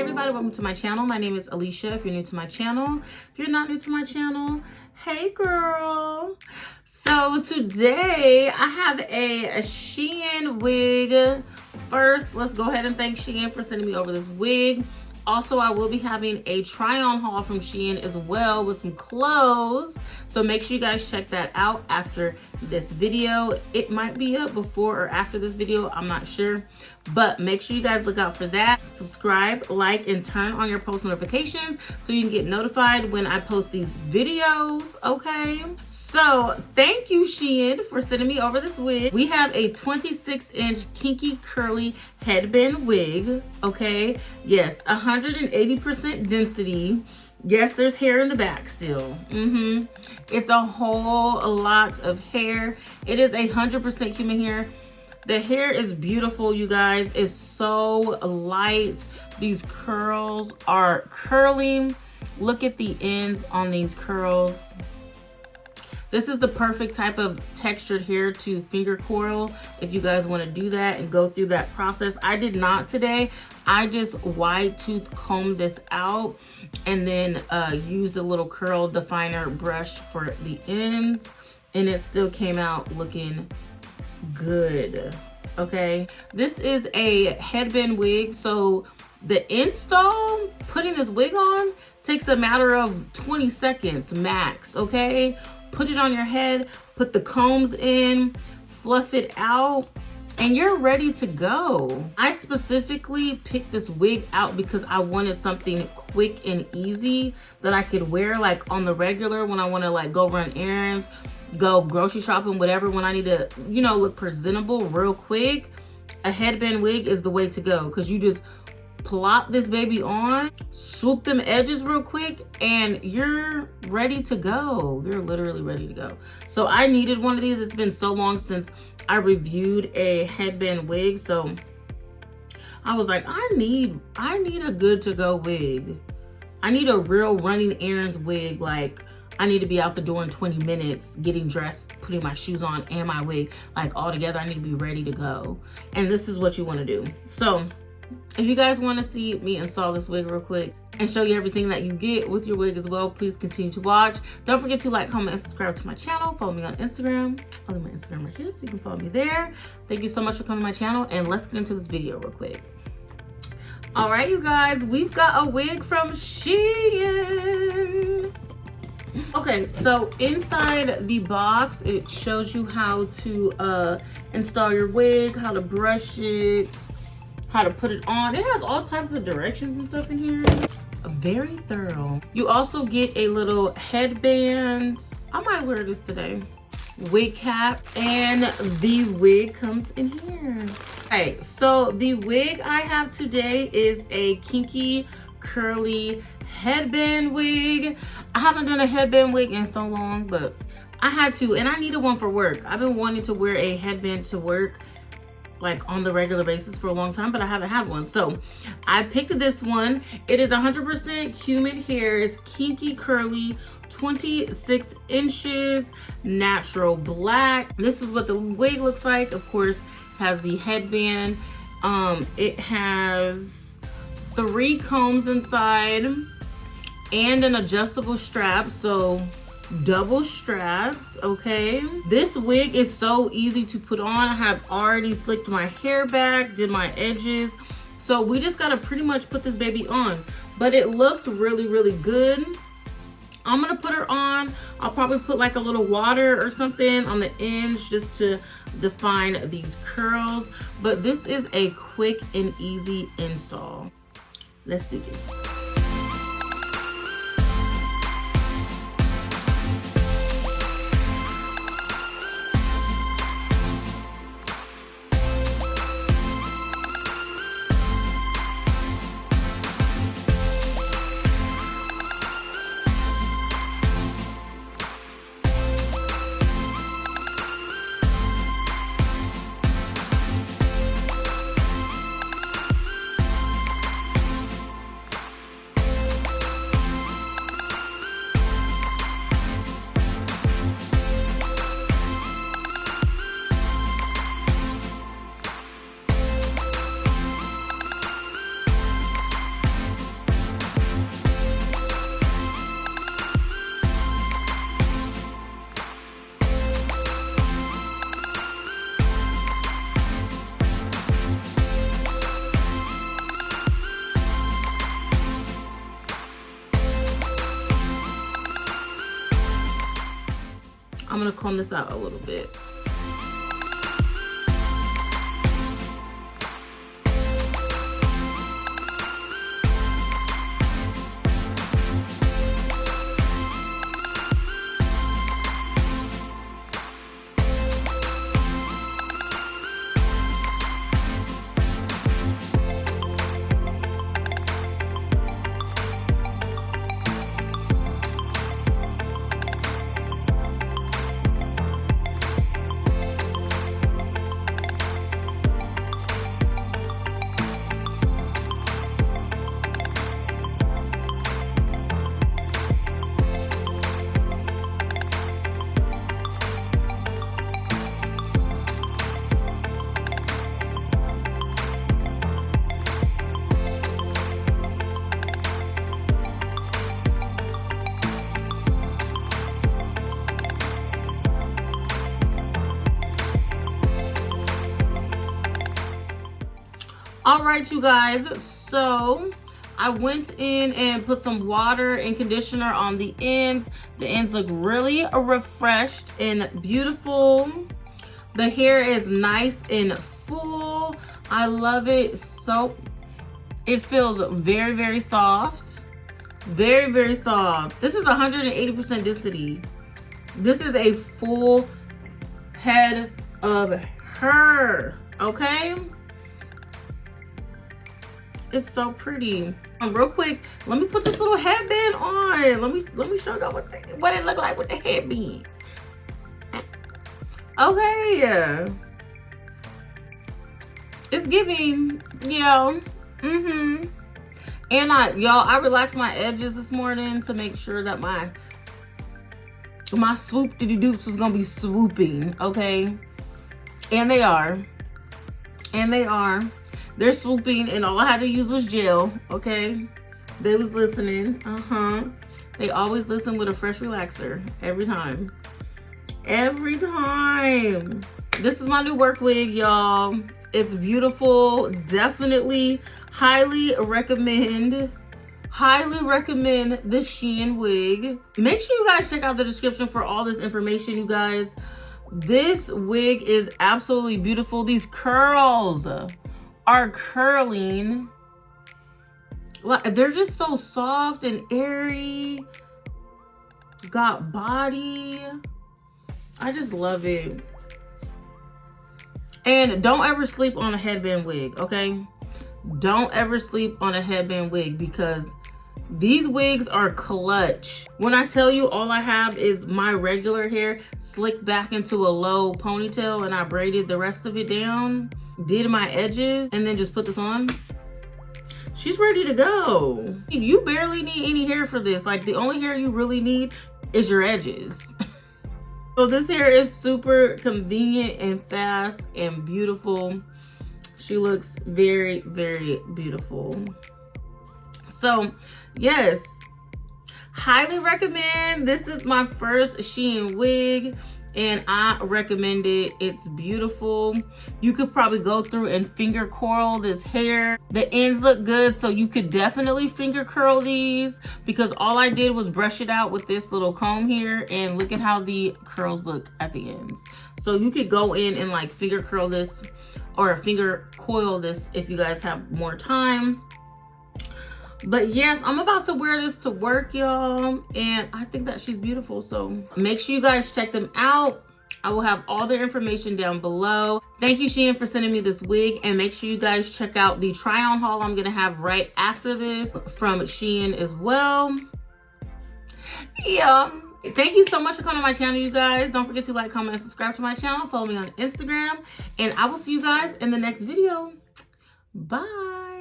everybody, welcome to my channel. My name is Alishia. If you're new to my channel, if you're not new to my channel, hey girl. So today I have a SHEIN wig. First, let's go ahead and thank SHEIN for sending me over this wig. Also, I will be having a try-on haul from SHEIN as well with some clothes. So make sure you guys check that out after this video. It might be up before or after this video, I'm not sure. But make sure you guys look out for that. Subscribe, like, and turn on your post notifications so you can get notified when I post these videos, okay? So thank you, SHEIN, for sending me over this wig. We have a 26-inch kinky curly headband wig, okay? Yes, 180% density. Yes, there's hair in the back still. It's a whole lot of hair. It is 100% human hair. The hair is beautiful, you guys. It's so light. These curls are curling. Look at the ends on these curls. This is the perfect type of textured hair to finger coil if you guys want to do that and go through that process. I did not today. I just wide tooth combed this out and then used a little curl definer brush for the ends, and it still came out looking good. Okay, this is a headband wig, so the install, putting this wig on, takes a matter of 20 seconds max. Okay, put it on your head, put the combs in, fluff it out, and you're ready to go. I specifically picked this wig out because I wanted something quick and easy that I could wear like on the regular when I want to like go run errands, go grocery shopping, whatever, when I need to, you know, look presentable real quick. A headband wig is the way to go because you just plop this baby on, swoop them edges real quick, and you're ready to go. You're literally ready to go. So I needed one of these. It's been so long since I reviewed a headband wig, so I was like, I need a good to go wig. I need a real running errands wig. Like, I need to be out the door in 20 minutes, getting dressed, putting my shoes on and my wig, like all together. I need to be ready to go. And this is what you want to do. So if you guys want to see me install this wig real quick and show you everything that you get with your wig as well, please continue to watch. Don't forget to like, comment, and subscribe to my channel. Follow me on Instagram. I'll leave my Instagram right here so you can follow me there. Thank you so much for coming to my channel, and let's get into this video real quick. All right, you guys, we've got a wig from SHEIN. Okay, so inside the box, it shows you how to install your wig, how to brush it, how to put it on. It has all types of directions and stuff in here. Very thorough. You also get a little headband. I might wear this today. Wig cap, and the wig comes in here. Okay, so the wig I have today is a kinky curly headband wig. I haven't done a headband wig in so long, but I had to, and I needed one for work. I've been wanting to wear a headband to work like on the regular basis for a long time, but I haven't had one. So I picked this one. It is 100% human hair. It's kinky curly, 26 inches, natural black. This is what the wig looks like. Of course, has the headband. It has 3 combs inside and an adjustable strap, so double strapped. Okay, this wig is so easy to put on. I have already slicked my hair back, did my edges, so we just gotta pretty much put this baby on. But it looks really good. I'm gonna put her on. I'll probably put like a little water or something on the ends just to define these curls, but this is a quick and easy install. Let's do this. I'm gonna comb this out a little bit. All right, you guys, so I went in and put some water and conditioner on the ends. The ends look really refreshed and beautiful. The hair is nice and full. I love it. So it feels very, very soft. Very, very soft. This is 180% density. This is a full head of hair, okay? It's so pretty. Real quick, let me put this little headband on. Let me show you what it look like with the headband. Okay. It's giving, yeah. And I relaxed my edges this morning to make sure that my swoop diddy doops was gonna be swooping, okay? And they are. They're swooping, and all I had to use was gel, okay? They was listening, They always listen with a fresh relaxer, every time. Every time. This is my new work wig, y'all. It's beautiful, definitely, highly recommend the SHEIN wig. Make sure you guys check out the description for all this information, you guys. This wig is absolutely beautiful. These curls are curling. They're just so soft and airy. Got body. I just love it. And don't ever sleep on a headband wig, okay? Don't ever sleep on a headband wig, because these wigs are clutch. When I tell you all I have is my regular hair slicked back into a low ponytail, and I braided the rest of it down, did my edges, and then just put this on, she's ready to go. You barely need any hair for this. Like, the only hair you really need is your edges. So this hair is super convenient and fast and beautiful. She looks very, very beautiful. So yes, highly recommend. This is my first SHEIN wig, and I recommend it. It's beautiful. You could probably go through and finger curl this hair. The ends look good, so you could definitely finger curl these, because all I did was brush it out with this little comb here, and look at how the curls look at the ends. So you could go in and like finger curl this or finger coil this if you guys have more time. But yes, I'm about to wear this to work, y'all, and I think that she's beautiful. So make sure you guys check them out. I will have all their information down below. Thank you, SHEIN, for sending me this wig, and make sure you guys check out the try-on haul I'm gonna have right after this from SHEIN as well. Yeah, thank you so much for coming to my channel, you guys. Don't forget to like, comment, and subscribe to my channel. Follow me on Instagram, and I will see you guys in the next video. Bye.